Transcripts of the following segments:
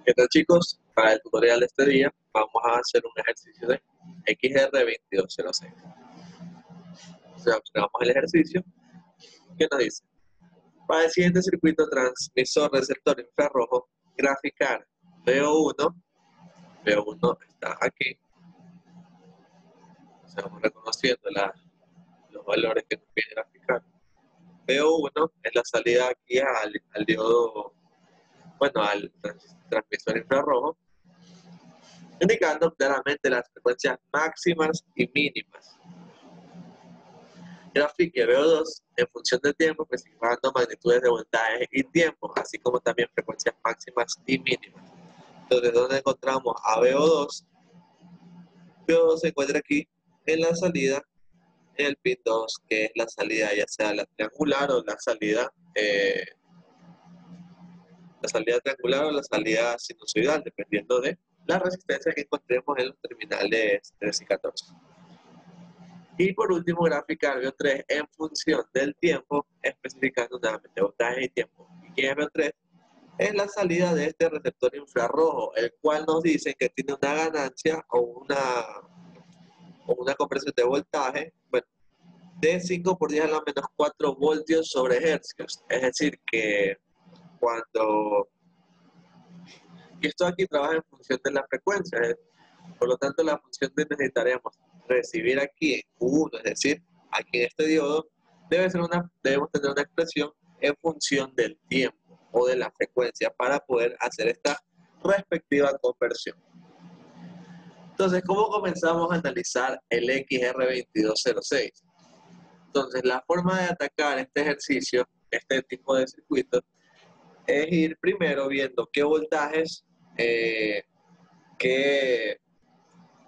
¿Qué tal, chicos? Para el tutorial de este día vamos a hacer un ejercicio de XR2206. Entonces observamos el ejercicio que nos dice: para el siguiente circuito transmisor receptor infrarrojo, graficar VO1 está aquí. O sea, vamos reconociendo los valores que nos pide graficar. VO1 es la salida aquí al diodo, bueno, al transmisor infrarrojo, indicando claramente las frecuencias máximas y mínimas. Grafique VO2 en función del tiempo, especificando magnitudes de voltaje y tiempo, así como también frecuencias máximas y mínimas. Entonces, ¿dónde encontramos a VO2? VO2 se encuentra aquí en la salida, en el pin 2, que es la salida ya sea la triangular o la salida triangular o la salida sinusoidal, dependiendo de la resistencia que encontremos en los terminales 3 y 14. Y por último, graficar VO3 en función del tiempo, especificando nuevamente voltaje y tiempo. ¿Y qué es VO3? Es la salida de este receptor infrarrojo, el cual nos dice que tiene una ganancia o una compresión de voltaje, bueno, de 5 por 10 a la menos 4 voltios sobre hercios. Es decir, que cuando... Y esto aquí trabaja en función de la frecuencia, por lo tanto la función que necesitaremos recibir aquí en Q1, es decir, aquí en este diodo, debemos tener una expresión en función del tiempo o de la frecuencia para poder hacer esta respectiva conversión. Entonces, ¿cómo comenzamos a analizar el XR2206? Entonces, la forma de atacar este ejercicio, este tipo de circuitos, es ir primero viendo qué voltajes,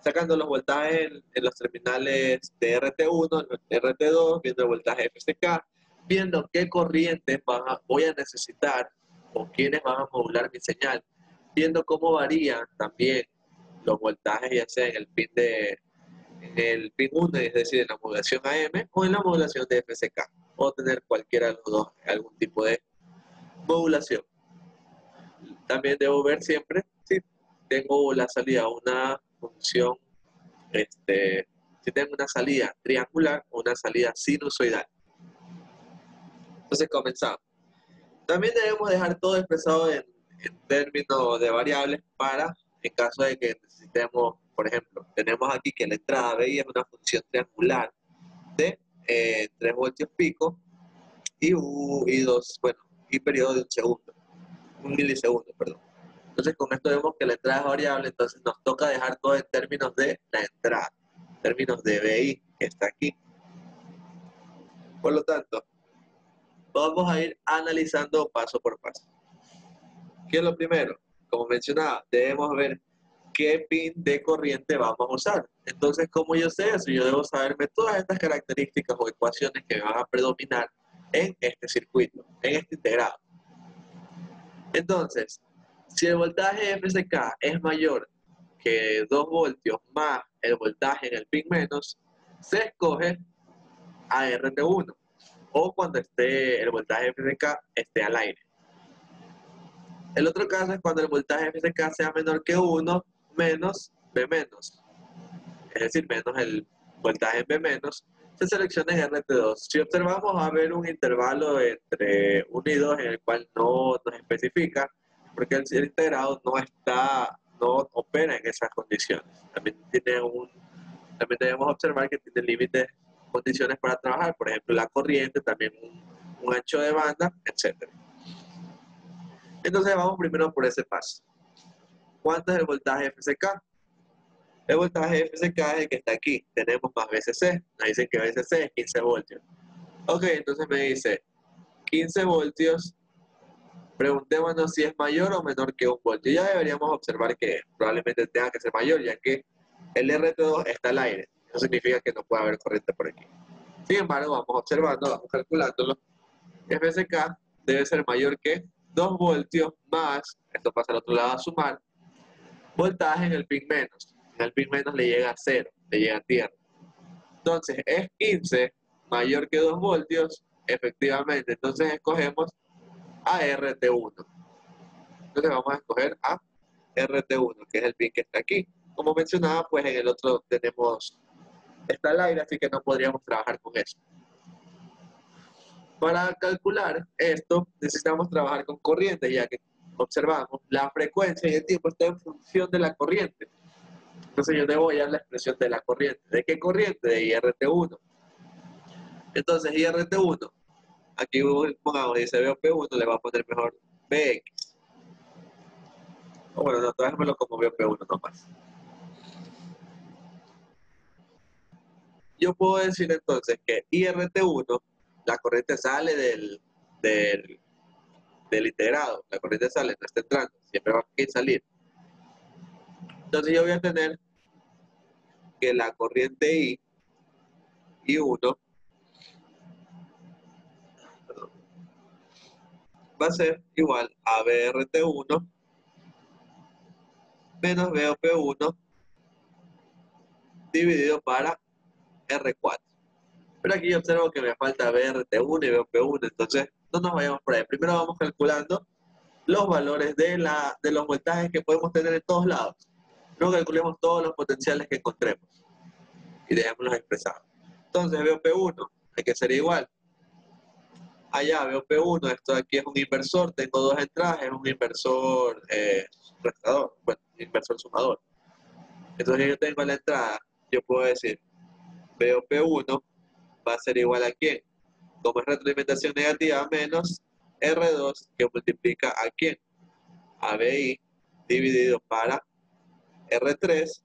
sacando los voltajes en los terminales de RT1, RT2, viendo el voltaje FCK, viendo qué corrientes voy a necesitar o quiénes van a modular mi señal, viendo cómo varían también los voltajes, ya sea en el pin 1, es decir, en la modulación AM o en la modulación de FCK, o tener cualquiera de los dos, algún tipo de modulación. También debo ver siempre si tengo la salida a una función, si tengo una salida triangular o una salida sinusoidal. Entonces comenzamos. También debemos dejar todo expresado en términos de variables para, en caso de que necesitemos, por ejemplo, tenemos aquí que la entrada BI es una función triangular de 3 voltios pico y periodo de un milisegundo, perdón. Entonces con esto vemos que la entrada es variable, entonces nos toca dejar todo en términos de la entrada, en términos de BI, que está aquí. Por lo tanto, vamos a ir analizando paso por paso. ¿Qué es lo primero? Como mencionaba, debemos ver qué pin de corriente vamos a usar. Entonces, ¿cómo yo sé eso? Yo debo saberme todas estas características o ecuaciones que van a predominar en este circuito, en este integrado. Entonces, si el voltaje FCK es mayor que 2 voltios más el voltaje en el pin menos, se escoge ART1 o cuando el voltaje FCK esté al aire. El otro caso es cuando el voltaje FCK sea menor que 1 menos B menos, es decir, menos el voltaje en B menos, se selecciona en RT2. Si observamos, va a haber un intervalo entre 1 y 2 en el cual no nos especifica, porque el integrado no opera en esas condiciones. También debemos observar que tiene límites, condiciones para trabajar, por ejemplo, la corriente, también un ancho de banda, etc. Entonces vamos primero por ese paso. ¿Cuánto es el voltaje FCK? El voltaje FCK es el que está aquí. Tenemos más VCC. Nos dicen que VCC es 15 voltios. Ok, entonces me dice 15 voltios. Preguntémonos si es mayor o menor que 1 voltio. Ya deberíamos observar que probablemente tenga que ser mayor, ya que el RT2 está al aire. Eso significa que no puede haber corriente por aquí. Sin embargo, vamos observando, vamos calculándolo. FCK debe ser mayor que 2 voltios más, esto pasa al otro lado a sumar, voltaje en el pin menos. En el pin menos le llega a 0, le llega a tierra. Entonces es 15 mayor que 2 voltios, efectivamente. Entonces escogemos a RT1. Entonces vamos a escoger a RT1, que es el pin que está aquí. Como mencionaba, pues en el otro está el aire, así que no podríamos trabajar con eso. Para calcular esto, necesitamos trabajar con corriente, ya que observamos la frecuencia y el tiempo está en función de la corriente. Entonces yo debo hallar la expresión de la corriente. ¿De qué corriente? De IRT1. Entonces IRT1, aquí pongamos, dice VOP1, le va a poner mejor BX. O bueno, no, déjamelo como VOP1 nomás. Yo puedo decir entonces que IRT1, la corriente sale del integrado, la corriente sale, no está entrando, siempre va a salir. Entonces yo voy a tener que la corriente I1, va a ser igual a BRT1 menos BOP1 dividido para R4. Pero aquí yo observo que me falta BRT1 y BOP1, entonces no nos vayamos por ahí. Primero vamos calculando los valores de los voltajes que podemos tener en todos lados. Luego calculemos todos los potenciales que encontremos y dejémoslos expresados. Entonces BOP1 hay que ser igual. Allá BOP1, esto de aquí es un inversor, tengo dos entradas, es un inversor restador, bueno, inversor sumador. Entonces yo tengo la entrada, yo puedo decir BOP1 va a ser igual a ¿quién? Como es retroalimentación negativa, menos R2 que multiplica a ¿quién? A BI dividido para R3,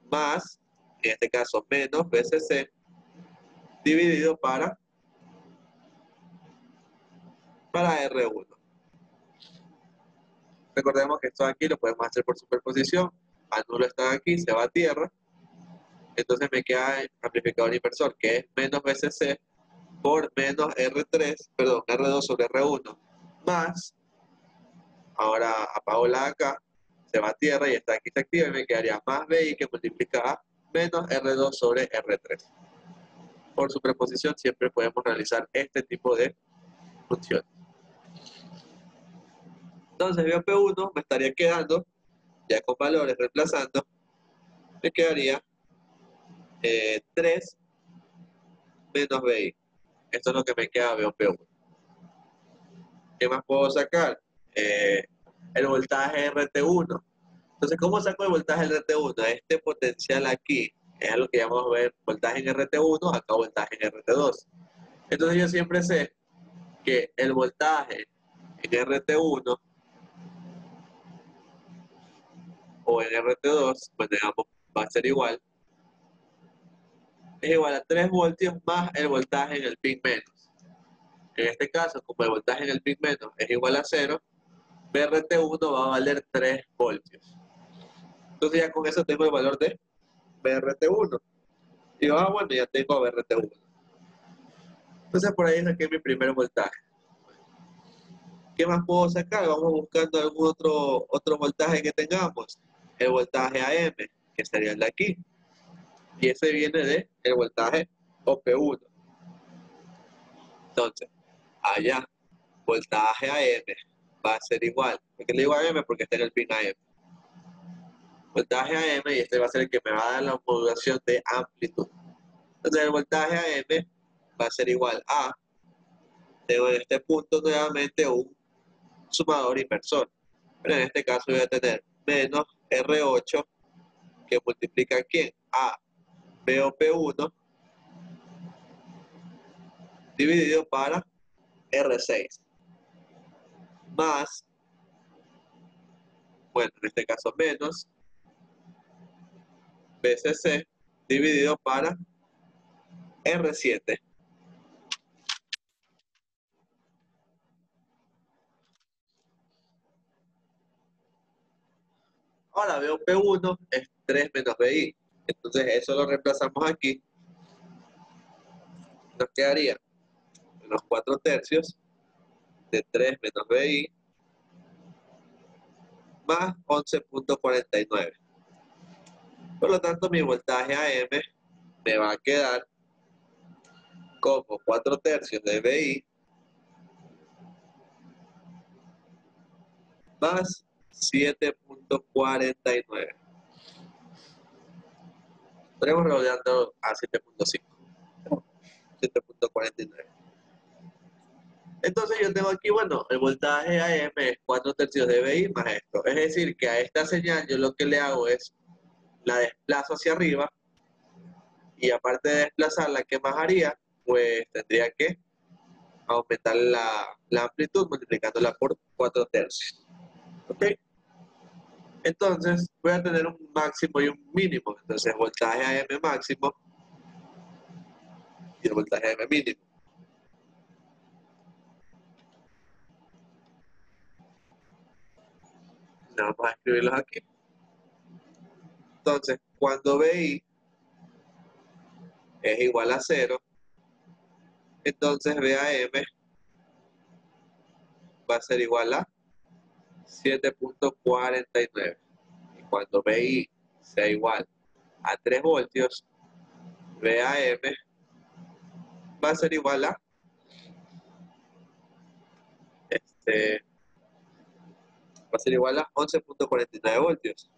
más, en este caso menos BCC dividido para R1. Recordemos que esto aquí lo podemos hacer por superposición. Anulo está aquí, se va a tierra. Entonces me queda el amplificador inversor, que es menos BCC por menos R2 sobre R1. Más, ahora apago la acá, se va a tierra y está aquí se activa y me quedaría más BI que multiplica a menos R2 sobre R3. Por superposición siempre podemos realizar este tipo de funciones. Entonces BOP1 me estaría quedando, ya con valores reemplazando, me quedaría 3 menos BI. Esto es lo que me queda BOP1. ¿Qué más puedo sacar? El voltaje RT1. Entonces, ¿cómo saco el voltaje RT1? Este potencial aquí es lo que llamamos ver voltaje en RT1, acá voltaje en RT2. Entonces yo siempre sé que el voltaje en RT1 o en RT2, pues digamos, va a ser igual. Es igual a 3 voltios más el voltaje en el pin menos. En este caso, como el voltaje en el pin menos es igual a 0, BRT1 va a valer 3 voltios. Entonces ya con eso tengo el valor de BRT1. Y digo, bueno, ya tengo BRT1. Entonces por ahí saqué mi primer voltaje. ¿Qué más puedo sacar? Vamos buscando algún otro voltaje que tengamos. El voltaje AM, que sería el de aquí. Y ese viene del voltaje OP1. Entonces, allá, voltaje AM va a ser igual. ¿Por qué le digo AM? Porque está en el pin AM. Voltaje AM y este va a ser el que me va a dar la modulación de amplitud. Entonces el voltaje AM va a ser igual a, tengo en este punto nuevamente un sumador inversor. Pero en este caso voy a tener menos R8 que multiplica ¿quién? A BOP1 dividido para R6 más, bueno, en este caso menos BCC dividido para R7. Ahora BOP1 es 3 menos BI. Entonces eso lo reemplazamos aquí. Nos quedaría los 4 tercios de 3 menos BI más 11.49. Por lo tanto, mi voltaje AM me va a quedar como 4 tercios de BI más 7.49. Estaremos redondeando a 7.5. 7.49. Entonces yo tengo aquí, bueno, el voltaje AM es 4/3 de VI más esto. Es decir, que a esta señal yo lo que le hago es la desplazo hacia arriba y aparte de desplazarla, ¿qué más haría? Pues tendría que aumentar la amplitud multiplicándola por 4/3. ¿Ok? Entonces voy a tener un máximo y un mínimo. Entonces voltaje AM máximo y el voltaje AM mínimo. Vamos a escribirlos aquí. Entonces, cuando VI es igual a 0, entonces VAM va a ser igual a 7.49. Y cuando VI sea igual a 3 voltios, VAM va a ser igual a va a ser igual a 11.49 voltios.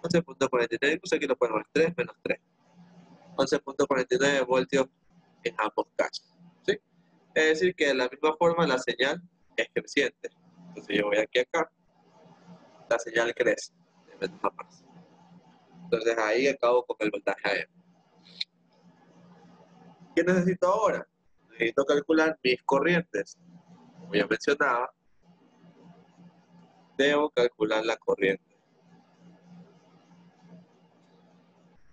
11.49, incluso aquí lo ponemos 3 menos 3. 11.49 voltios en ambos casos. ¿Sí? Es decir, que de la misma forma la señal es creciente. Entonces yo voy aquí acá, la señal crece de menos a más. Entonces ahí acabo con el voltaje AM. ¿Qué necesito ahora? Necesito calcular mis corrientes. Como ya mencionaba, debo calcular la corriente.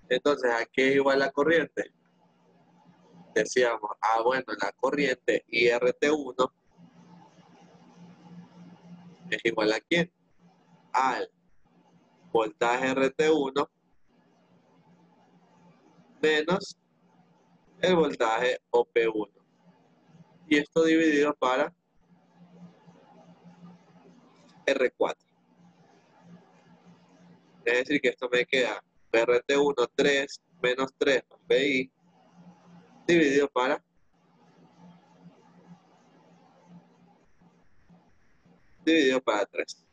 Entonces, ¿a qué es igual la corriente? Decíamos, bueno, la corriente IRT1 es igual a ¿quién? Al voltaje RT1 menos el voltaje OP1. Y esto dividido para R4. Es decir, que esto me queda RT1 3 menos 3 más VI dividido para dividido para 3.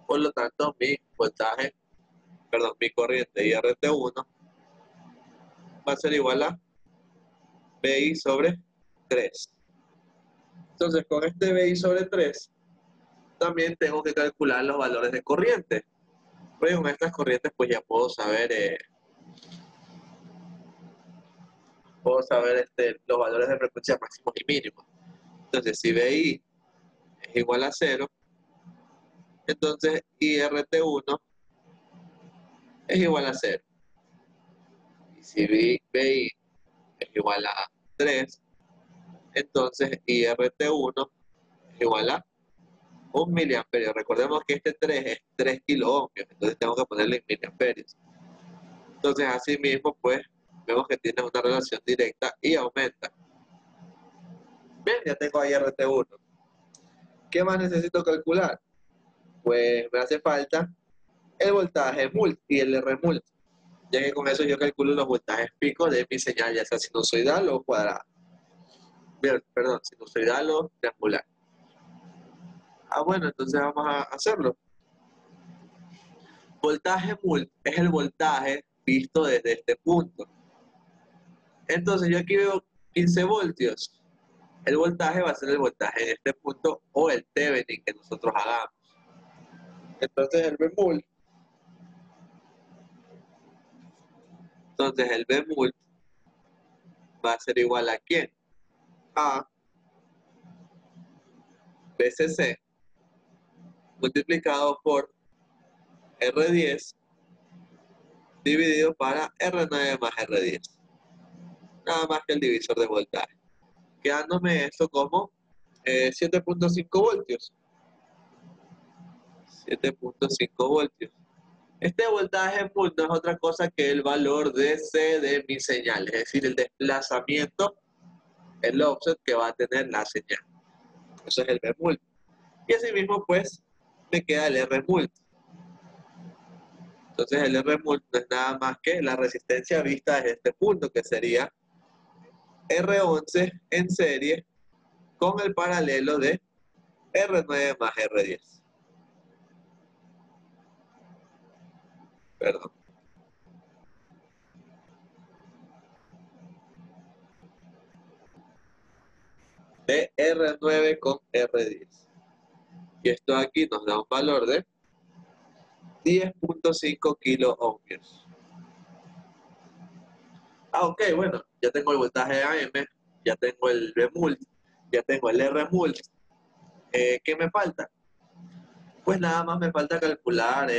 Por lo tanto, mi voltaje, perdón, mi corriente IRT1 va a ser igual a VI sobre 3. Entonces, con este VI sobre 3, también tengo que calcular los valores de corriente. Pues con estas corrientes, pues ya puedo saber los valores de frecuencia máximos y mínimos. Entonces, si VI es igual a 0, entonces IRT1 es igual a 0. Y si VI es igual a 3, entonces IRT1 es igual a 1 miliamperio. Recordemos que este 3 es 3 kiloohmios, entonces tengo que ponerle en miliamperios. Entonces, así mismo, pues, vemos que tiene una relación directa y aumenta. Bien, ya tengo ahí RT1. ¿Qué más necesito calcular? Pues me hace falta el voltaje mult y el R mult, ya que con eso yo calculo los voltajes picos de mi señal, ya sea sinusoidal o cuadrada. Bien, perdón, sinusoidal o triangular. Bueno, entonces vamos a hacerlo. Voltaje mult es el voltaje visto desde este punto. Entonces yo aquí veo 15 voltios. El voltaje va a ser el voltaje en este punto o el Thevenin que nosotros hagamos. Entonces el V mult va a ser igual a ¿quién? A BCC multiplicado por R10 dividido para R9 más R10. Nada más que el divisor de voltaje. Quedándome esto como 7.5 voltios. 7.5 voltios. Este voltaje pues, no es otra cosa que el valor de C de mi señal, es decir, el desplazamiento, el offset que va a tener la señal. Eso es el V mult. Y así mismo, pues, me queda el R mult. Entonces, el R mult no es nada más que la resistencia vista desde este punto, que sería R11 en serie con el paralelo de R9 más R10. Perdón. De R9 con R10. Y esto aquí nos da un valor de 10.5 kilo ohmios. Ok, bueno, ya tengo el voltaje AM, ya tengo el V mult, ya tengo el R mult. ¿Qué me falta? Pues nada más me falta calcular,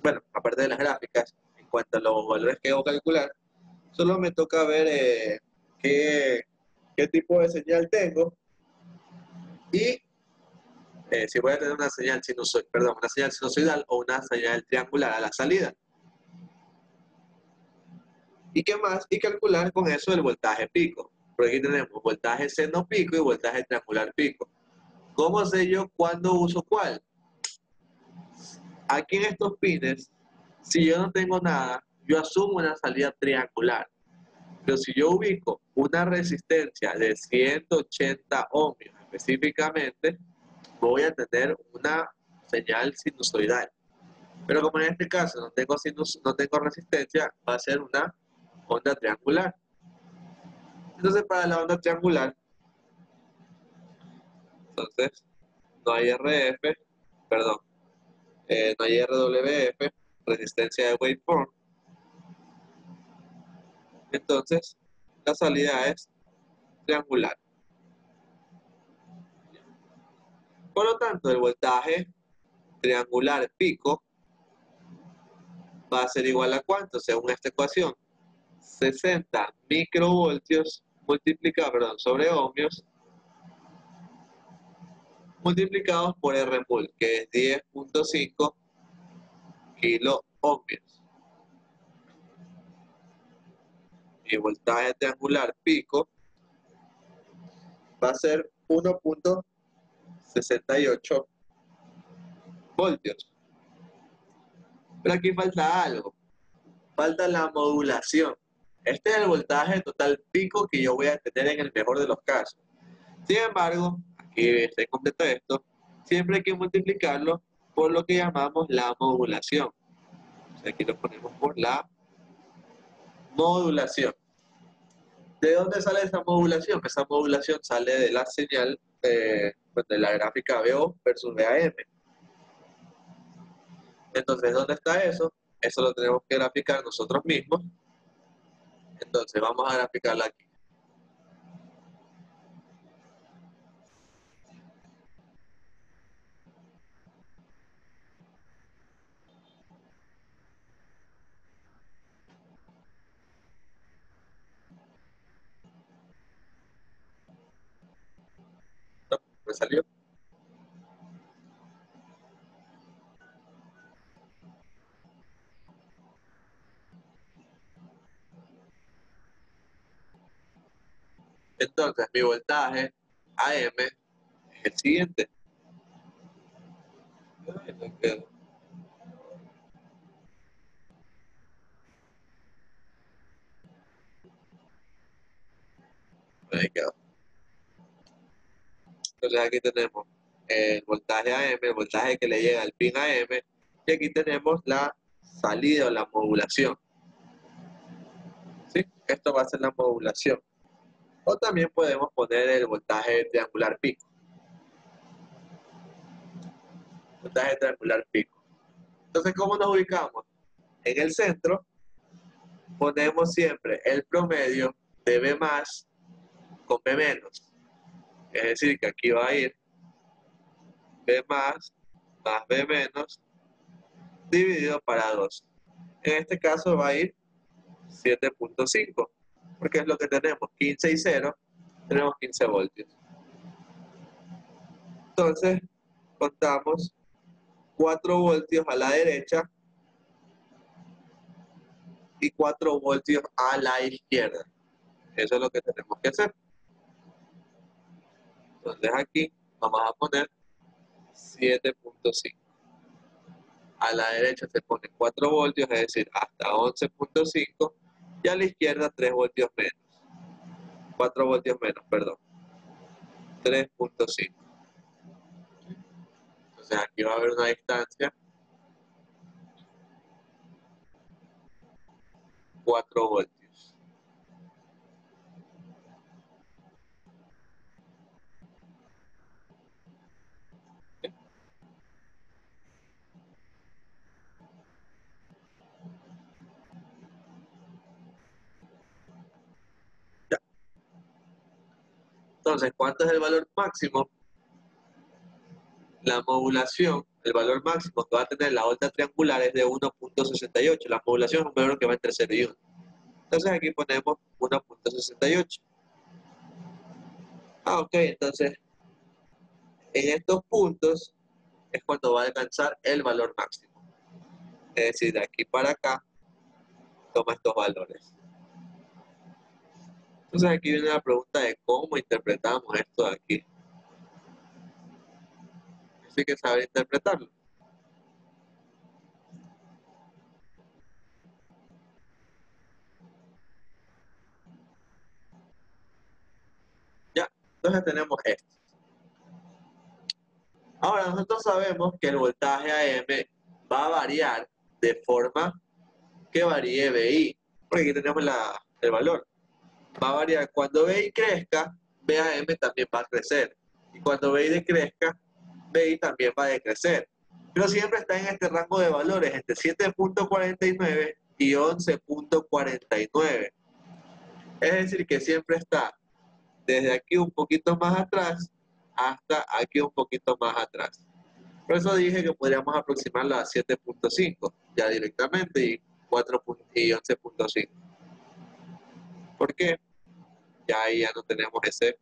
bueno, aparte de las gráficas, en cuanto a los valores que debo calcular, solo me toca ver qué tipo de señal tengo y si voy a tener una señal sinusoidal o una señal triangular a la salida. ¿Y qué más? Y calcular con eso el voltaje pico. Porque aquí tenemos voltaje seno pico y voltaje triangular pico. ¿Cómo sé yo cuándo uso cuál? Aquí en estos pines, si yo no tengo nada, yo asumo una salida triangular. Pero si yo ubico una resistencia de 180 ohmios específicamente, voy a tener una señal sinusoidal. Pero como en este caso no tengo resistencia, va a ser una onda triangular. Entonces para la onda triangular, entonces no hay RF, perdón, no hay RWF, resistencia de waveform. Entonces la salida es triangular. Por lo tanto, el voltaje triangular pico va a ser igual a ¿cuánto? Según esta ecuación, 60 microvoltios sobre ohmios multiplicados por R mult, que es 10.5 kilo ohmios. Mi voltaje triangular pico va a ser 1.68 voltios. Pero aquí falta algo, falta la modulación. Este es el voltaje total pico que yo voy a tener en el mejor de los casos. Sin embargo, aquí se completa esto, siempre hay que multiplicarlo por lo que llamamos la modulación. O sea, aquí lo ponemos por la modulación. ¿De dónde sale esa modulación? Esa modulación sale de la señal pues de la gráfica VO versus VAM. Entonces, ¿dónde está eso? Eso lo tenemos que graficar nosotros mismos. Entonces, vamos a graficarla aquí. ¿No? ¿Me salió? Entonces, mi voltaje AM es el siguiente. Ay, no quedó. Ahí quedó. Entonces aquí tenemos el voltaje AM, el voltaje que le llega al pin AM, y aquí tenemos la salida o la modulación. ¿Sí? Esto va a ser la modulación. O también podemos poner el voltaje triangular pico. Voltaje triangular pico. Entonces, ¿cómo nos ubicamos? En el centro ponemos siempre el promedio de B más con B menos. Es decir, que aquí va a ir B más B menos dividido para 2. En este caso va a ir 7.5, porque es lo que tenemos, 15 y 0, tenemos 15 voltios. Entonces, contamos 4 voltios a la derecha y 4 voltios a la izquierda. Eso es lo que tenemos que hacer. Entonces aquí vamos a poner 7.5. A la derecha se pone 4 voltios, es decir, hasta 11.5, y a la izquierda 3 voltios menos. 4 voltios menos, perdón. 3.5. Entonces aquí va a haber una distancia 4 voltios. Ya. Entonces, ¿cuánto es el valor máximo? La modulación, el valor máximo que va a tener la onda triangular es de 1.68. La modulación es un valor que va entre 0 y 1. Entonces aquí ponemos 1.68. Ok, entonces en estos puntos es cuando va a alcanzar el valor máximo. Es decir, de aquí para acá toma estos valores. Entonces aquí viene la pregunta de cómo interpretamos esto de aquí. Así que saber interpretarlo. Ya, entonces tenemos esto. Ahora nosotros sabemos que el voltaje AM va a variar de forma que varíe BI. Porque aquí tenemos el valor. Va a variar. Cuando BI crezca, BAM también va a crecer. Y cuando BI decrezca, BI también va a decrecer. Pero siempre está en este rango de valores, entre 7.49 y 11.49. Es decir, que siempre está desde aquí un poquito más atrás hasta aquí un poquito más atrás. Por eso dije que podríamos aproximarlo a 7.5 ya directamente y 11.5. ¿Por qué? Ya ahí ya no tenemos ese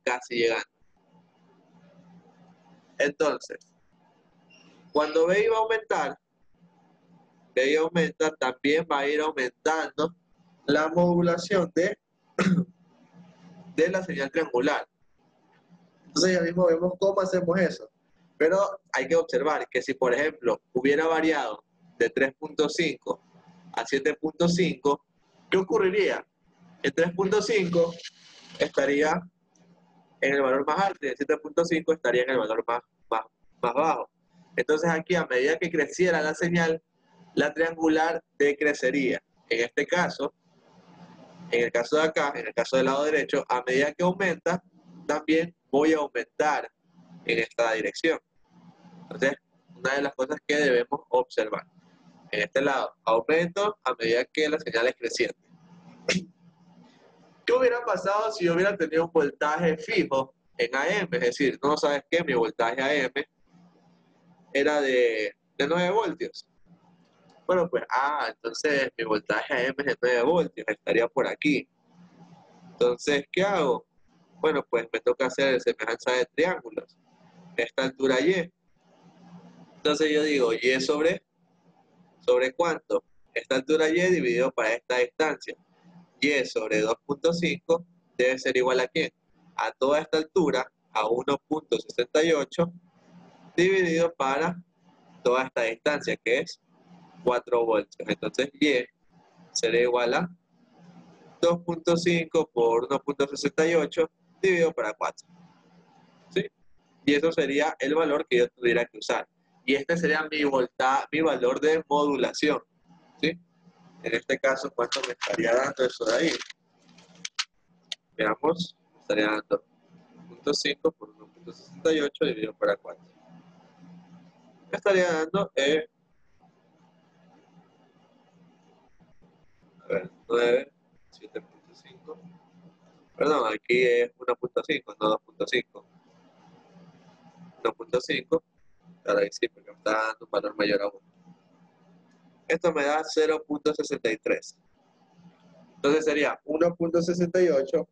casi llegando. Entonces, cuando BI va a aumentar, BI aumenta, también va a ir aumentando la modulación de la señal triangular. Entonces ya mismo vemos cómo hacemos eso. Pero hay que observar que si, por ejemplo, hubiera variado de 3.5 a 7.5, ¿qué ocurriría? El 3.5 estaría en el valor más alto y el 7.5 estaría en el valor más bajo. Entonces aquí, a medida que creciera la señal, la triangular decrecería. En este caso, en el caso de acá, en el caso del lado derecho, a medida que aumenta, también voy a aumentar en esta dirección. Entonces, una de las cosas que debemos observar. En este lado, aumento a medida que la señal es creciente. ¿Qué hubiera pasado si yo hubiera tenido un voltaje fijo en AM? Es decir, no sabes qué, mi voltaje AM era de 9 voltios. Bueno, pues, entonces mi voltaje AM es de 9 voltios, estaría por aquí. Entonces, ¿qué hago? Bueno, pues me toca hacer semejanza de triángulos. Esta altura Y. Entonces yo digo, Y sobre ¿cuánto? Esta altura Y dividido para esta distancia. Y sobre 2.5 debe ser igual a ¿quién? A toda esta altura, a 1.68, dividido para toda esta distancia, que es 4 voltios. Entonces Y será igual a 2.5 por 1.68 dividido para 4. ¿Sí? Y eso sería el valor que yo tuviera que usar. Y este sería mi valor de modulación. ¿Sí? En este caso, ¿cuánto me estaría dando eso de ahí? Veamos, me estaría dando 0.5 por 1.68 dividido para 4. Me estaría dando, a ver, 9, 7.5. Perdón, aquí es 1.5, no 2.5. 1.5, claro, ahí sí, porque me está dando un valor mayor a 1. Esto me da 0.63. Entonces sería 1.68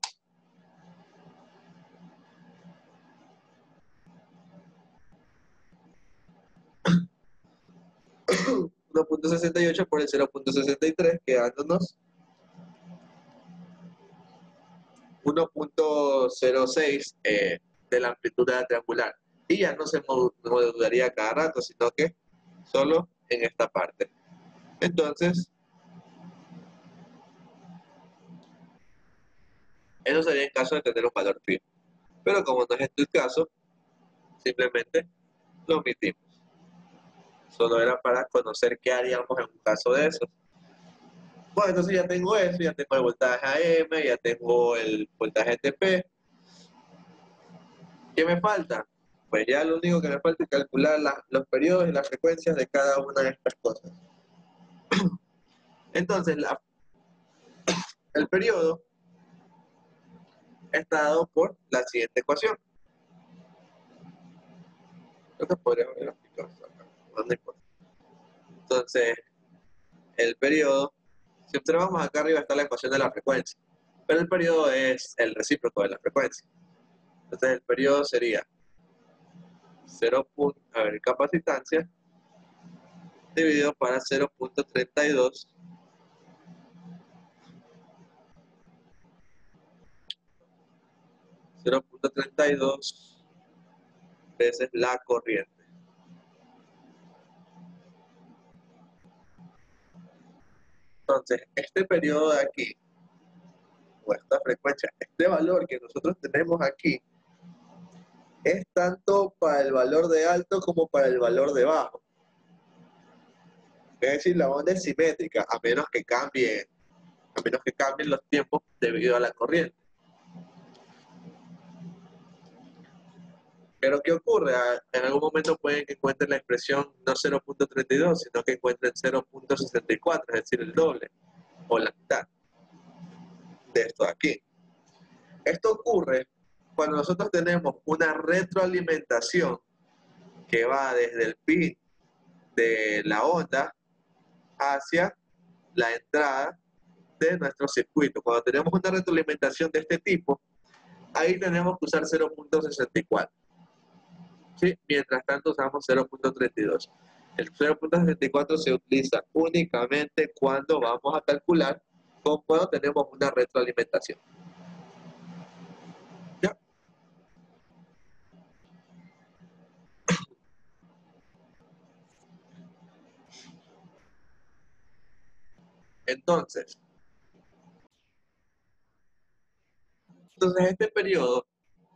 1.68 por el 0.63, quedándonos 1.06 de la amplitud de la triangular. Y ya no se modularía cada rato, sino que solo en esta parte. Entonces, Eso sería en caso de tener un valor fijo. Pero como no es este el caso, simplemente lo omitimos. Solo era para conocer qué haríamos en un caso de eso. Bueno, entonces ya tengo eso, ya tengo el voltaje AM, ya tengo el voltaje TP. ¿Qué me falta? Pues ya lo único que me falta es calcular los periodos y las frecuencias de cada una de estas cosas. Entonces, el periodo está dado por la siguiente ecuación. Creo que podría haber aplicado esto acá, no importa. Entonces, el periodo, si observamos acá arriba está la ecuación de la frecuencia, pero el periodo es el recíproco de la frecuencia. Entonces, el periodo sería 0. A ver, capacitancia dividido para 0.32 veces la corriente. Entonces, este periodo de aquí, o esta frecuencia, este valor que nosotros tenemos aquí, es tanto para el valor de alto como para el valor de bajo. Es decir, la onda es simétrica, a menos que cambien los tiempos debido a la corriente. Pero ¿qué ocurre? En algún momento pueden que encuentren la expresión no 0.32, sino que encuentren 0.64, es decir, el doble o la mitad de esto de aquí. Esto ocurre cuando nosotros tenemos una retroalimentación que va desde el pin de la onda hacia la entrada de nuestro circuito. Cuando tenemos una retroalimentación de este tipo, ahí tenemos que usar 0.64. ¿Sí? Mientras tanto usamos 0.32. El 0.64 se utiliza únicamente cuando vamos a calcular cuando tenemos una retroalimentación. ¿Ya? Entonces este periodo,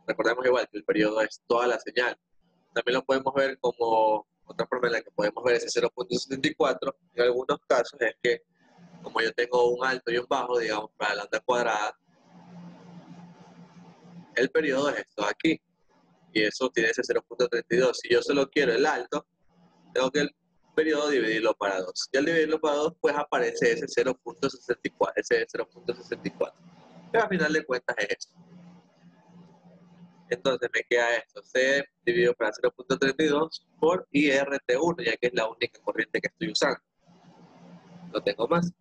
recordemos igual que el periodo es toda la señal. También lo podemos ver como otra forma en la que podemos ver ese 0.74 en algunos casos es que como yo tengo un alto y un bajo, digamos, para la onda cuadrada, el periodo es esto aquí. Y eso tiene ese 0.32. Si yo solo quiero el alto, tengo que el periodo dividirlo para 2. Y al dividirlo para 2, pues aparece ese 0.64, ese 0.64. Pero al final de cuentas es eso. Entonces me queda esto, C dividido para 0.32 por IRT1, ya que es la única corriente que estoy usando. No tengo más.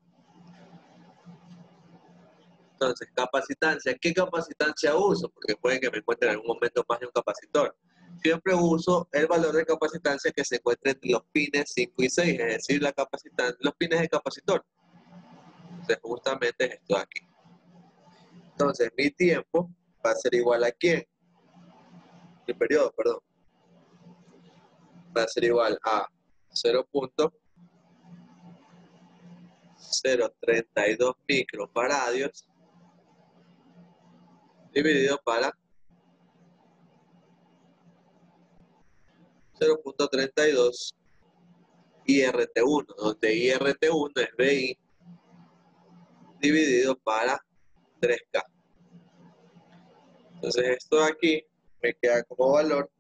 Entonces, capacitancia. ¿Qué capacitancia uso? Porque puede que me encuentre en algún momento más de un capacitor. Siempre uso el valor de capacitancia que se encuentra entre los pines 5 y 6, es decir, los pines de capacitor. Entonces, justamente es esto de aquí. Entonces, mi tiempo va a ser igual a ¿quién? Mi periodo, perdón. Va a ser igual a 0.032 microfaradios dividido para 0.32 IRT1, donde IRT1 es BI dividido para 3K. Entonces esto de aquí me queda como valor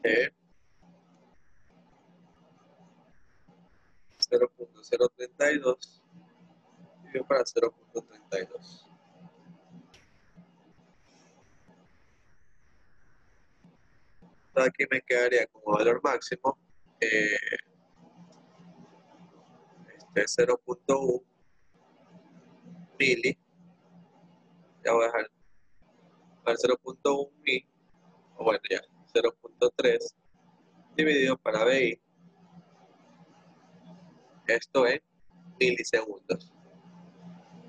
0.032 dividido para 0.32. Aquí me quedaría como valor máximo 0.1 mili. Ya voy a dejar para 0.1 mili, o bueno ya, 0.3 dividido para BI. Esto es milisegundos.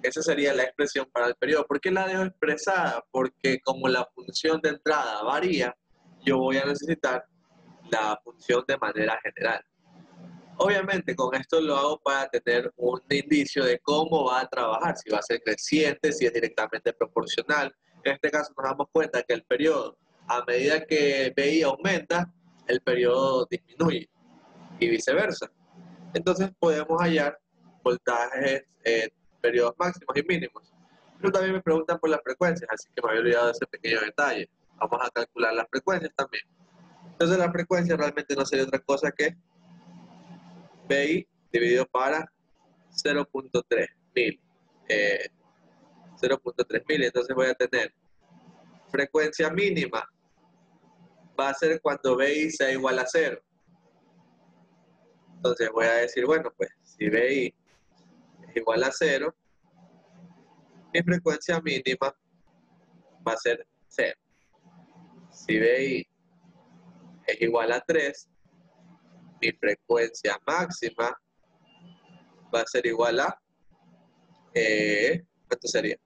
Esa sería la expresión para el periodo. ¿Por qué la dejo expresada? Porque como la función de entrada varía, yo voy a necesitar la función de manera general. Obviamente con esto lo hago para tener un indicio de cómo va a trabajar, si va a ser creciente, si es directamente proporcional. En este caso nos damos cuenta que el periodo, a medida que BI aumenta, el periodo disminuye y viceversa. Entonces podemos hallar voltajes en periodos máximos y mínimos. Pero también me preguntan por las frecuencias, así que me había olvidado de ese pequeño detalle. Vamos a calcular las frecuencias también. Entonces la frecuencia realmente no sería otra cosa que BI dividido para 0.3 mil. 0.3 mil, entonces voy a tener frecuencia mínima, va a ser cuando BI sea igual a 0. Entonces voy a decir, bueno, pues si BI es igual a 0, mi frecuencia mínima va a ser 0. Si BI es igual a 3, mi frecuencia máxima va a ser igual a, ¿cuánto sería?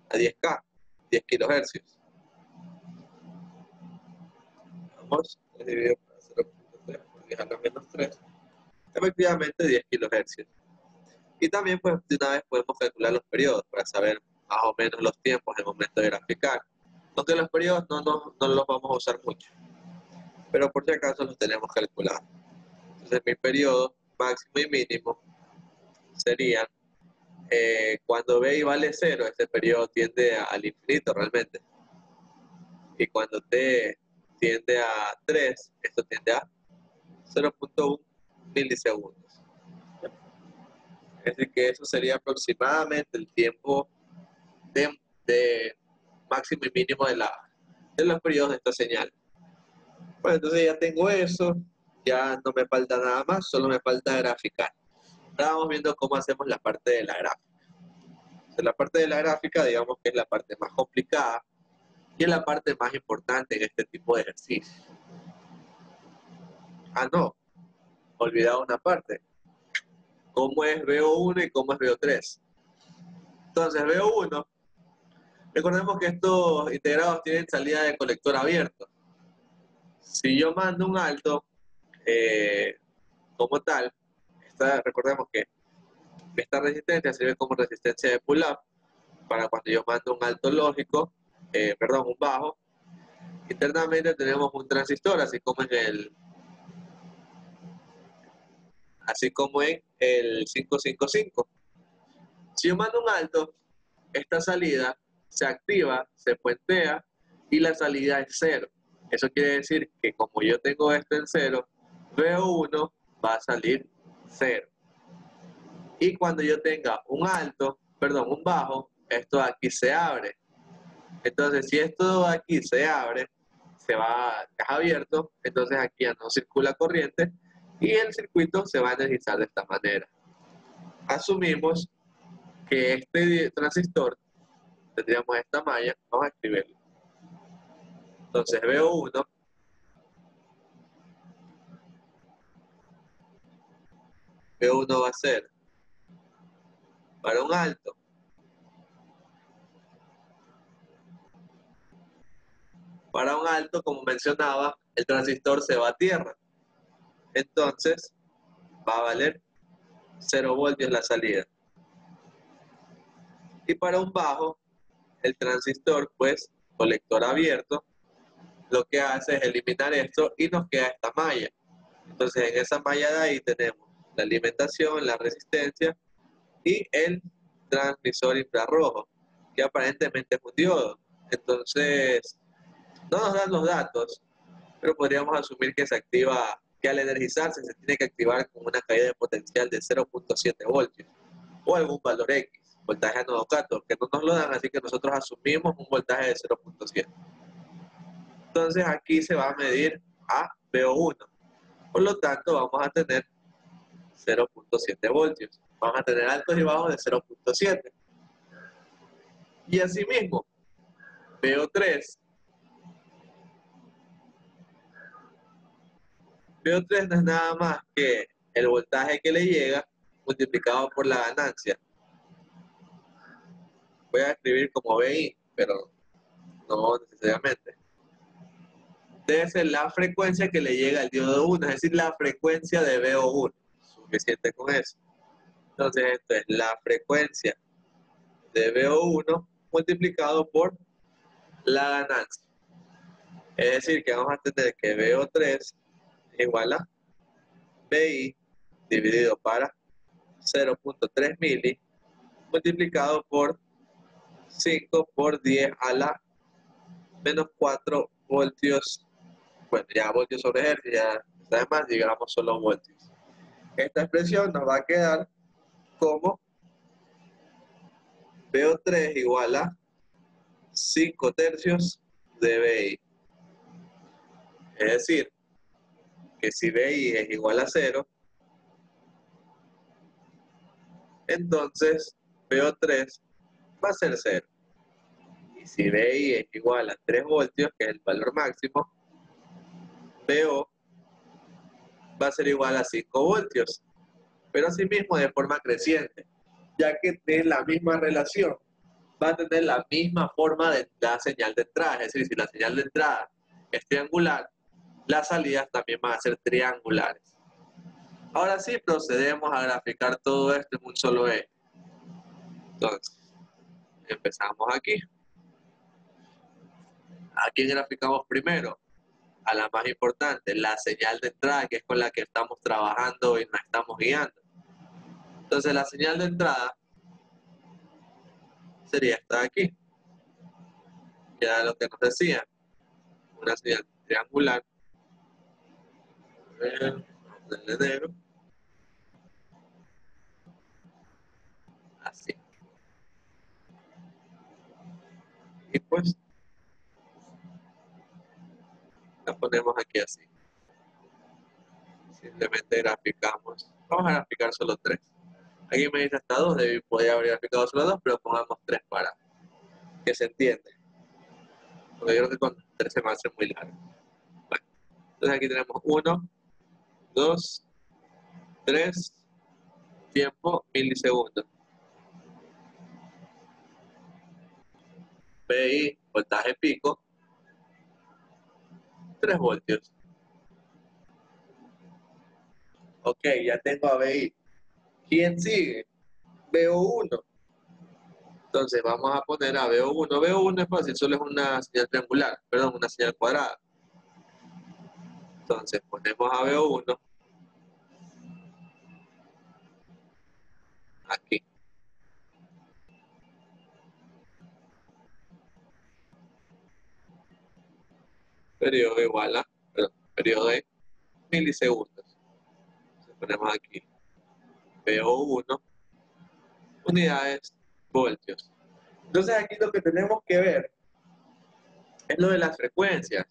A 10K, 10 kilohercios. Vamos, dividido por 0.3 por 10 a la menos 3, efectivamente 10 kilohercios. Y también, pues, de una vez podemos calcular los periodos para saber más o menos los tiempos en el momento de graficar. Aunque los periodos no los vamos a usar mucho, pero por si acaso los tenemos calculados. Entonces, mi periodo máximo y mínimo serían, cuando BI vale 0, este periodo tiende al infinito realmente. Y cuando T tiende a 3, esto tiende a 0.1 milisegundos. Es decir, que eso sería aproximadamente el tiempo de máximo y mínimo de los periodos de esta señal. Bueno, entonces ya tengo eso, ya no me falta nada más, solo me falta graficar. Ahora vamos viendo cómo hacemos la parte de la gráfica. Entonces, la parte de la gráfica, digamos que es la parte más complicada y es la parte más importante en este tipo de ejercicios. Ah, no, olvidado una parte. ¿Cómo es VO1 y cómo es VO3? Entonces, VO1, recordemos que estos integrados tienen salida de colector abierto. Si yo mando un alto, como tal, recordemos que esta resistencia sirve como resistencia de pull-up para cuando yo mando un alto lógico, un bajo. Internamente tenemos un transistor, así como en el 555. Si yo mando un alto, esta salida se activa, se puentea y la salida es 0. Eso quiere decir que como yo tengo esto en 0, VO1 va a salir 0. Y cuando yo tenga un bajo, esto aquí se abre. Entonces, si esto aquí se abre, es abierto, entonces aquí ya no circula corriente y el circuito se va a energizar de esta manera. Asumimos que este transistor, tendríamos esta malla, vamos a escribirlo. Entonces, VO1 va a ser para un alto. Para un alto, como mencionaba, el transistor se va a tierra. Entonces, va a valer 0 voltios la salida. Y para un bajo, el transistor, pues, colector abierto, lo que hace es eliminar esto y nos queda esta malla. Entonces, en esa malla de ahí tenemos la alimentación, la resistencia y el transmisor infrarrojo, que aparentemente es un diodo. Entonces, no nos dan los datos, pero podríamos asumir que se activa, que al energizarse se tiene que activar con una caída de potencial de 0.7 voltios o algún valor X, voltaje anodo-cátodo, que no nos lo dan, así que nosotros asumimos un voltaje de 0.7. Entonces aquí se va a medir a VO1. Por lo tanto, vamos a tener 0.7 voltios. Vamos a tener altos y bajos de 0.7. Y asimismo, VO3. VO3 no es nada más que el voltaje que le llega multiplicado por la ganancia. Voy a escribir como VI, pero no necesariamente. Debe ser la frecuencia que le llega al diodo 1, es decir, la frecuencia de VO1. suficiente con eso. Entonces esto es la frecuencia de VO1 multiplicado por la ganancia. Es decir, que vamos a tener que VO3 es igual a VI dividido para 0.3 mili multiplicado por 5 por 10 a la menos 4 voltios. Bueno, ya voltios sobre hercios, ya además digamos solo voltios. Esta expresión nos va a quedar como VO3 igual a 5 tercios de VI. Es decir, que si VI es igual a 0, entonces VO3 va a ser 0. Y si VI es igual a 3 voltios, que es el valor máximo, VO va a ser igual a 5 voltios. Pero asimismo de forma creciente, ya que tiene la misma relación, va a tener la misma forma de la señal de entrada. Es decir, si la señal de entrada es triangular, las salidas también van a ser triangulares. Ahora sí procedemos a graficar todo esto en un solo eje. Entonces, empezamos aquí. ¿A quién graficamos primero? A la más importante, la señal de entrada, que es con la que estamos trabajando y nos estamos guiando. Entonces, la señal de entrada sería esta de aquí. Ya lo que nos decía, una señal triangular. De negro. Así. Y pues, la ponemos aquí así. Simplemente graficamos. Vamos a graficar solo 3. Aquí me dice hasta 2, podría haber graficado solo 2, pero pongamos 3 para que se entienda. Porque yo creo que con 3 se me hace muy largo. Bueno, entonces aquí tenemos 1, 2, 3, tiempo, milisegundos. VI, voltaje pico, 3 voltios. Ok, ya tengo a VI. ¿Quién sigue? VO1. Entonces vamos a poner a VO1. VO1 es fácil, solo es una señal triangular, perdón, una señal cuadrada. Entonces ponemos a VO1 aquí. Periodo igual a, perdón, periodo de milisegundos. Entonces ponemos aquí VO1, unidades, voltios. Entonces aquí lo que tenemos que ver es lo de las frecuencias.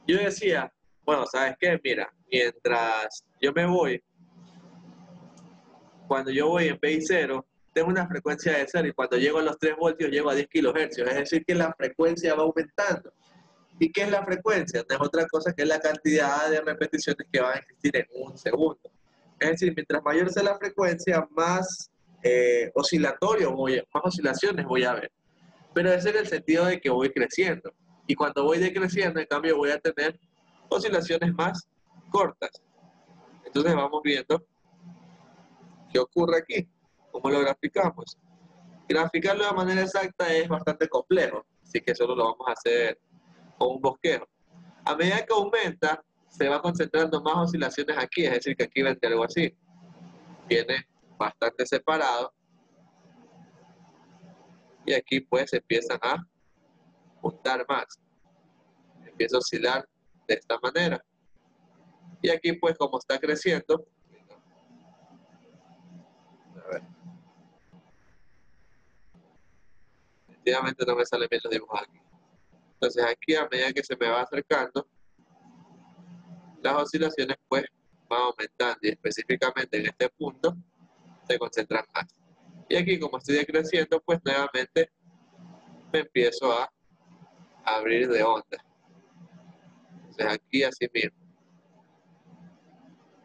Yo decía, bueno, ¿sabes qué? Mira, mientras yo me voy, cuando yo voy en PI0, tengo una frecuencia de 0 y cuando llego a los 3 voltios llego a 10 kilohercios. Es decir, que la frecuencia va aumentando. ¿Y qué es la frecuencia? No es otra cosa que la cantidad de repeticiones que van a existir en un segundo. Es decir, mientras mayor sea la frecuencia, más más oscilaciones voy a ver. Pero ese es en el sentido de que voy creciendo. Y cuando voy decreciendo, en cambio, voy a tener oscilaciones más cortas. Entonces vamos viendo qué ocurre aquí, cómo lo graficamos. Graficarlo de manera exacta es bastante complejo, así que solo lo vamos a hacer con un bosquejo. A medida que aumenta, se va concentrando más oscilaciones aquí, es decir, que aquí vendría algo así. Viene bastante separado y aquí pues empiezan a juntar más. Empieza a oscilar de esta manera. Y aquí pues como está creciendo, a ver, definitivamente no me salen bien los dibujos aquí. Entonces aquí a medida que se me va acercando, las oscilaciones pues van aumentando y específicamente en este punto se concentran más. Y aquí como estoy decreciendo, pues nuevamente me empiezo a abrir de onda. Entonces aquí así mismo,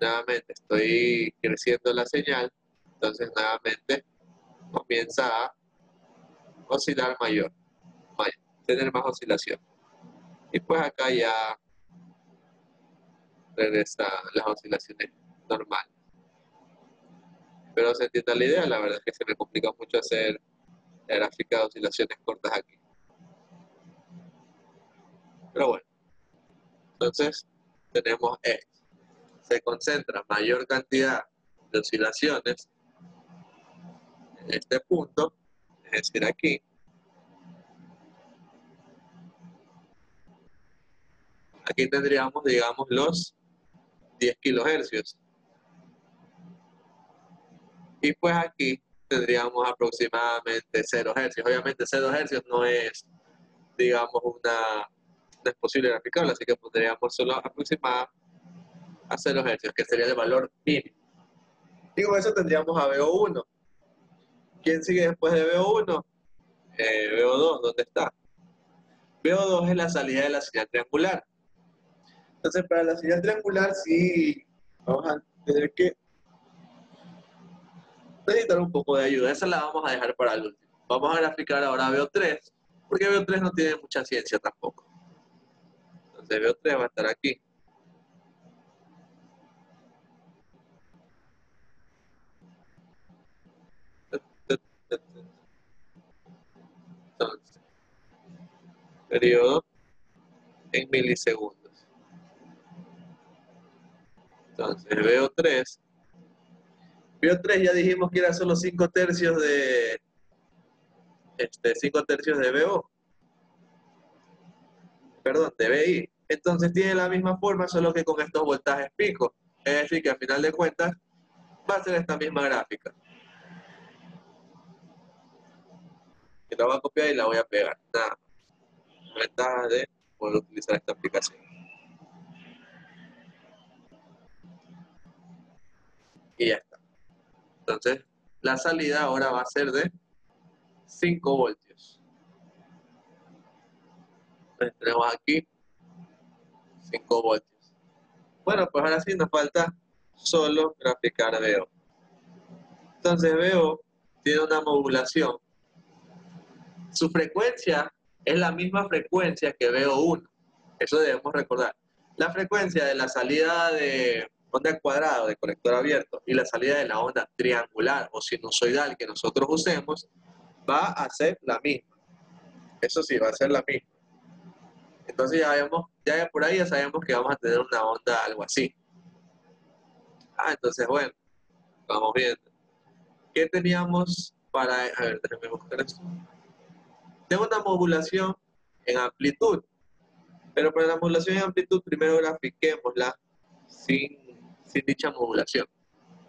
nuevamente estoy creciendo la señal, entonces nuevamente comienza a oscilar mayor, tener más oscilación. Y pues acá ya regresa las oscilaciones normales. Pero se entiende la idea, la verdad es que se me complica mucho hacer la gráfica de oscilaciones cortas aquí. Pero bueno, entonces tenemos esto. Se concentra mayor cantidad de oscilaciones en este punto, es decir, aquí. Aquí tendríamos, digamos, los 10 kilohercios. Y pues aquí tendríamos aproximadamente 0 hercios. Obviamente 0 hercios no es, digamos, no es posible graficarlo, así que pondríamos solo aproximada a 0 hercios, que sería el valor mínimo. Y con eso tendríamos a VO1. ¿Quién sigue después de VO1? VO2, ¿dónde está? VO2 es la salida de la señal triangular. Entonces, para la señal triangular sí vamos a tener que necesitar un poco de ayuda. Esa la vamos a dejar para el último. Vamos a graficar ahora VO3, porque VO3 no tiene mucha ciencia tampoco. Entonces VO3 va a estar aquí. Entonces, periodo en milisegundos. Entonces VO3 ya dijimos que era solo 5 tercios de 5 tercios de VO. Perdón, de VI. Entonces tiene la misma forma, solo que con estos voltajes picos. Es decir, que al final de cuentas va a ser esta misma gráfica. Que la voy a copiar y la voy a pegar. Nada más. Ventaja de poder utilizar esta aplicación. Y ya está. Entonces, la salida ahora va a ser de 5 voltios. Entonces, tenemos aquí 5 voltios. Bueno, pues ahora sí nos falta solo graficar VO. Entonces, VO tiene una modulación. Su frecuencia es la misma frecuencia que VO1. Eso debemos recordar. La frecuencia de la salida de onda al cuadrado de colector abierto y la salida de la onda triangular o sinusoidal que nosotros usemos va a ser la misma. Eso sí, va a ser la misma. Entonces ya por ahí ya sabemos que vamos a tener una onda algo así. Entonces bueno, vamos viendo. ¿Qué teníamos para...? A ver, déjenme buscar esto. Tengo una modulación en amplitud. Pero para la modulación en amplitud, primero grafiquémosla sin dicha modulación.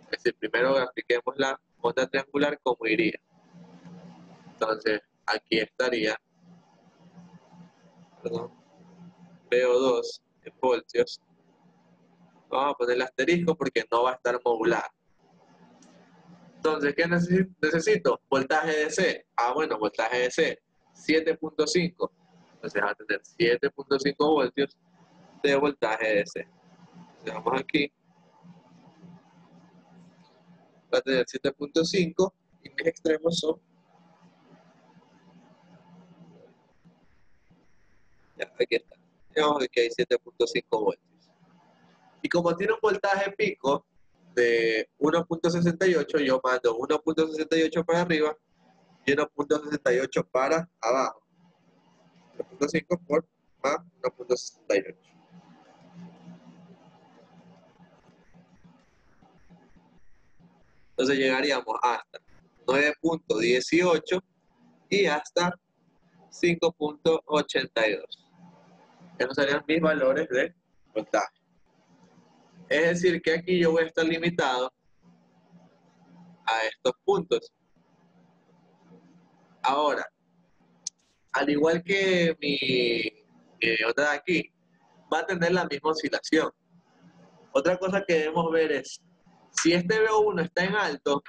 Es decir, primero grafiquemos la onda triangular como iría. Entonces, aquí estaría, perdón, VO2 en voltios. Vamos a poner el asterisco porque no va a estar modulada. Entonces, ¿qué necesito? Voltaje DC. Bueno, voltaje DC, 7.5. Entonces va a tener 7.5 voltios de voltaje DC. Entonces vamos aquí. Va a tener 7.5 y mis extremos son, ya, aquí está. Digamos que hay 7.5 voltios. Y como tiene un voltaje pico de 1.68, yo mando 1.68 para arriba y 1.68 para abajo. 1.5 por más 1.68. Entonces llegaríamos hasta 9.18 y hasta 5.82. Esos serían mis valores de voltaje. Es decir, que aquí yo voy a estar limitado a estos puntos. Ahora, al igual que mi onda de aquí, va a tener la misma oscilación. Otra cosa que debemos ver es, si este VO1 está en alto,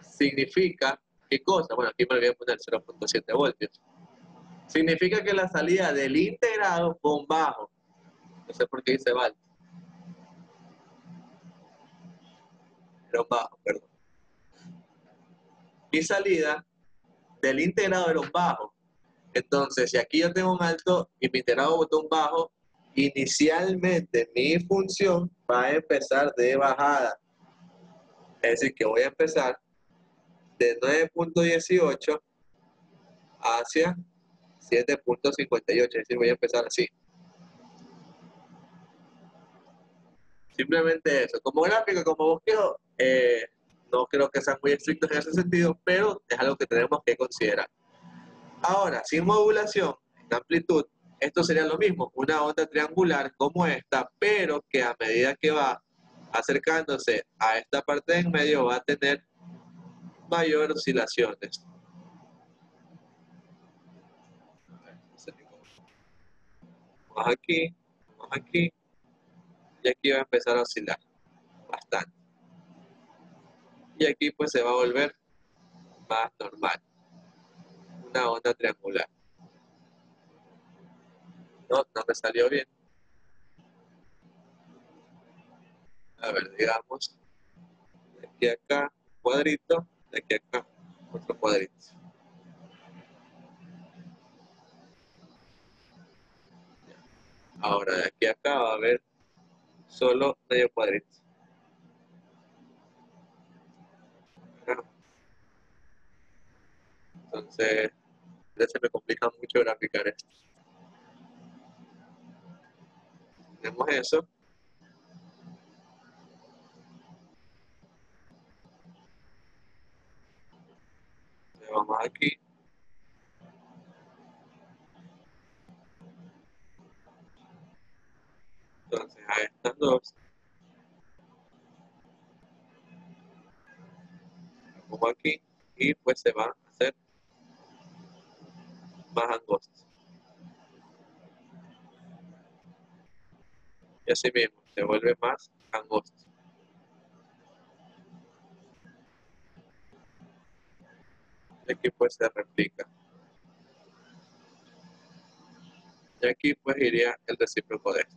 significa, ¿qué cosa? Bueno, aquí me olvidé poner 0.7 voltios. Significa que la salida del integrado fue un bajo. No sé por qué dice alto. Era un bajo, perdón. Mi salida del integrado era un bajo. Entonces, si aquí yo tengo un alto y mi integrado botó un bajo, inicialmente mi función va a empezar de bajada. Es decir, que voy a empezar de 9.18 hacia 7.58, es decir, voy a empezar así. Simplemente eso. Como gráfico, como bosquejo, no creo que sean muy estrictos en ese sentido, pero es algo que tenemos que considerar. Ahora, sin modulación, en amplitud, esto sería lo mismo, una onda triangular como esta, pero que a medida que va acercándose a esta parte de en medio va a tener mayor oscilaciones. Vamos aquí, y aquí va a empezar a oscilar bastante. Y aquí pues se va a volver más normal, una onda triangular. No me salió bien. A ver, digamos, de aquí a acá, cuadrito, de aquí a acá, otro cuadrito. Ahora, de aquí a acá va a haber solo medio cuadrito. Entonces, ya se me complica mucho graficar esto. Tenemos eso. Le vamos aquí. Entonces, a estas dos. Le pongo aquí. Y pues se van a hacer más angostas. Y así mismo, se vuelve más angosto. Y aquí pues se replica. Y aquí pues iría el recíproco de esto.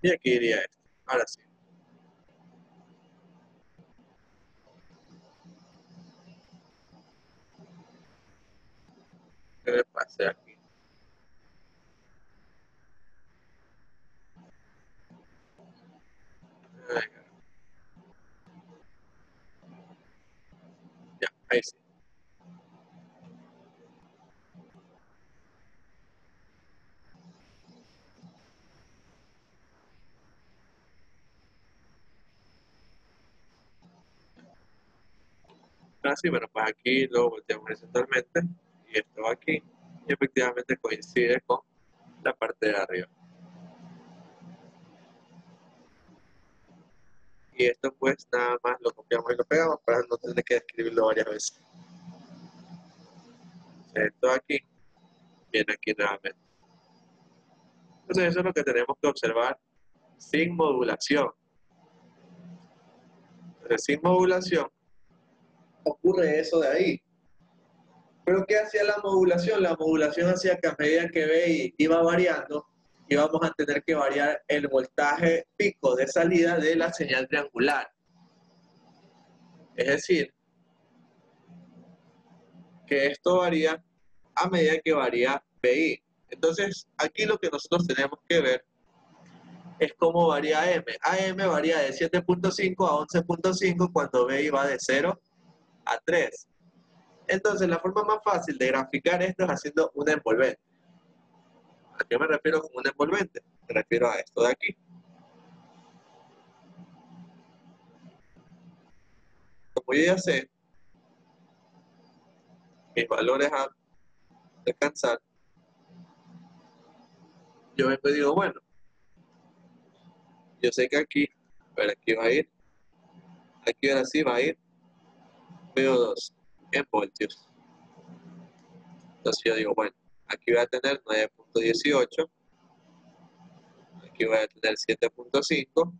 Y aquí iría esto. Ahora sí. ¿Qué le pase aquí? Ya, ahí sí. Así, bueno, pues aquí lo volteamos horizontalmente y esto va aquí. Y efectivamente coincide con la parte de arriba. Y esto pues nada más lo copiamos y lo pegamos para no tener que escribirlo varias veces. Esto aquí viene aquí nuevamente. Entonces eso es lo que tenemos que observar sin modulación. Entonces sin modulación ocurre eso de ahí. Pero ¿qué hacía la modulación? La modulación hacía que a medida que BI iba variando, íbamos a tener que variar el voltaje pico de salida de la señal triangular. Es decir, que esto varía a medida que varía BI. Entonces, aquí lo que nosotros tenemos que ver es cómo varía AM. AM varía de 7.5 a 11.5 cuando BI va de 0 a 3. Entonces, la forma más fácil de graficar esto es haciendo una envolvente. ¿A qué me refiero con una envolvente? Me refiero a esto de aquí. Como yo ya sé mis valores a alcanzar, yo vengo y digo, bueno, yo sé que aquí, a ver, aquí va a ir, aquí ahora sí va a ir VO2 en voltios. Entonces yo digo, bueno, aquí voy a tener 9.18, aquí voy a tener 7.5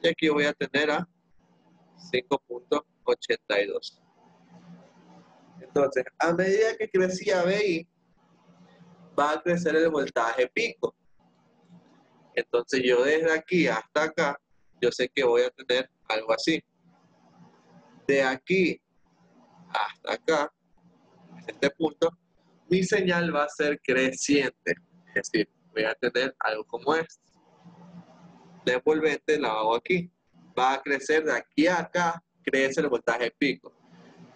y aquí voy a tener a 5.82. Entonces, a medida que crecía BI, va a crecer el voltaje pico. Entonces yo desde aquí hasta acá, yo sé que voy a tener algo así. De aquí hasta acá, este punto, mi señal va a ser creciente. Es decir, voy a tener algo como esto. La envolvente la hago aquí. Va a crecer de aquí a acá, crece el voltaje pico.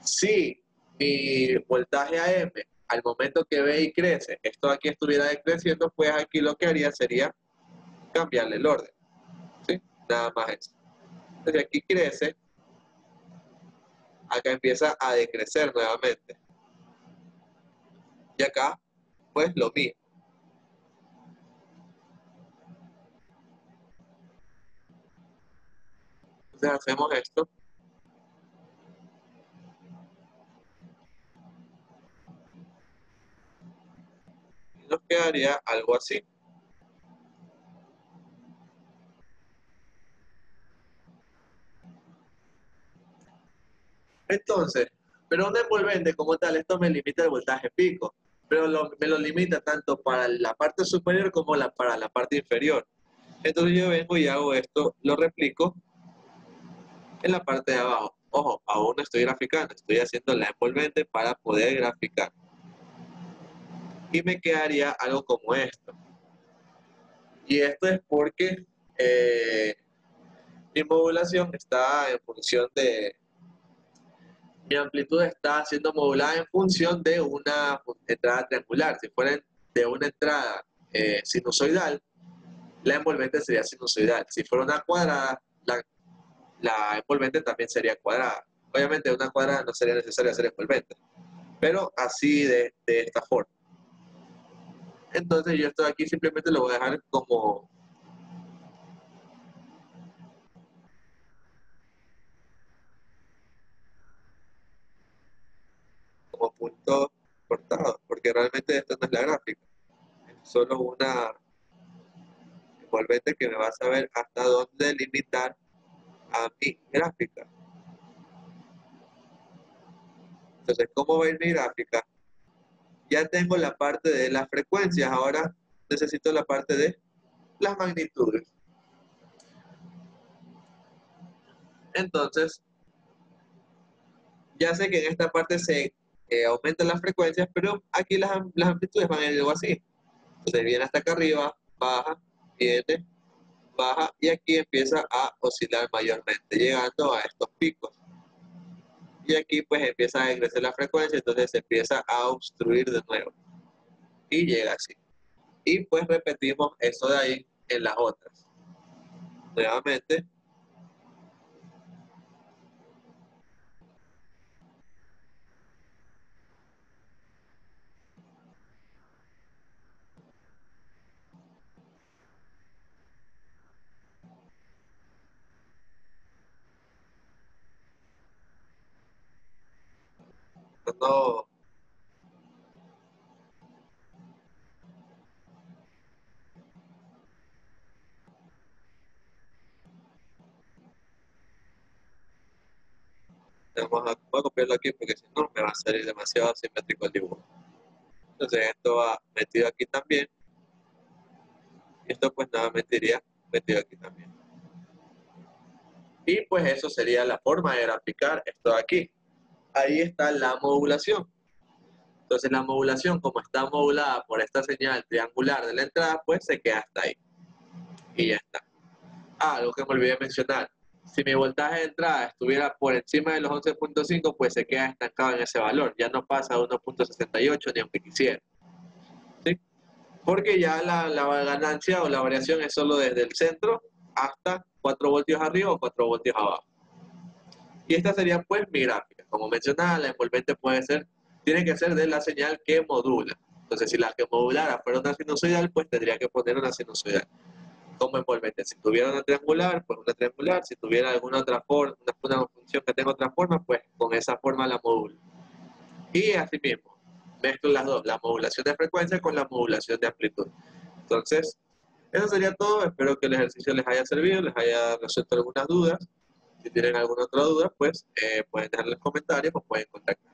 Si mi voltaje AM al momento que ve y crece, esto aquí estuviera decreciendo, pues aquí lo que haría sería cambiarle el orden. ¿Sí? Nada más eso. Entonces aquí crece, acá empieza a decrecer nuevamente. Y acá, pues lo mismo. Entonces hacemos esto. Y nos quedaría algo así. Entonces, pero un envolvente como tal, esto me limita el voltaje pico, pero me lo limita tanto para la parte superior como para la parte inferior. Entonces yo vengo y hago esto, lo replico en la parte de abajo. Ojo, aún no estoy graficando, estoy haciendo la envolvente para poder graficar. Y me quedaría algo como esto. Y esto es porque mi modulación está en función de, mi amplitud está siendo modulada en función de una entrada triangular. Si fuera de una entrada sinusoidal, la envolvente sería sinusoidal. Si fuera una cuadrada, la envolvente también sería cuadrada. Obviamente de una cuadrada no sería necesario hacer envolvente, pero así de esta forma. Entonces yo esto de aquí simplemente lo voy a dejar como puntos cortados, porque realmente esto no es la gráfica, es solo una envolvente que me va a saber hasta dónde limitar a mi gráfica. Entonces, ¿cómo va a ir mi gráfica? Ya tengo la parte de las frecuencias, ahora necesito la parte de las magnitudes. Entonces, ya sé que en esta parte se aumentan las frecuencias, pero aquí las amplitudes van a ir algo así. Entonces viene hasta acá arriba, baja, viene, baja, y aquí empieza a oscilar mayormente, llegando a estos picos. Y aquí pues empieza a decrecer la frecuencia, entonces se empieza a obstruir de nuevo. Y llega así. Y pues repetimos eso de ahí en las otras. Nuevamente. No, voy a copiarlo aquí porque si no me va a salir demasiado asimétrico el dibujo. Entonces esto va metido aquí también. Y esto pues nuevamente iría metido aquí también. Y pues eso sería la forma de graficar esto de aquí. Ahí está la modulación. Entonces la modulación, como está modulada por esta señal triangular de la entrada, pues se queda hasta ahí. Y ya está. Ah, algo que me olvidé mencionar. Si mi voltaje de entrada estuviera por encima de los 11.5, pues se queda estancado en ese valor. Ya no pasa a 1.68 ni aunque quisiera. ¿Sí? Porque ya la ganancia o la variación es solo desde el centro hasta 4 voltios arriba o 4 voltios abajo. Y esta sería pues mi gráfica. Como mencionaba, la envolvente tiene que ser de la señal que modula. Entonces, si la que modulara fuera una sinusoidal, pues tendría que poner una sinusoidal como envolvente. Si tuviera una triangular, pues una triangular. Si tuviera alguna otra forma, una función que tenga otra forma, pues con esa forma la modulo. Y así mismo, mezclo las dos, la modulación de frecuencia con la modulación de amplitud. Entonces, eso sería todo. Espero que el ejercicio les haya servido, les haya resuelto algunas dudas. Si tienen alguna otra duda, pues pueden dejar en los comentarios o pueden contactar.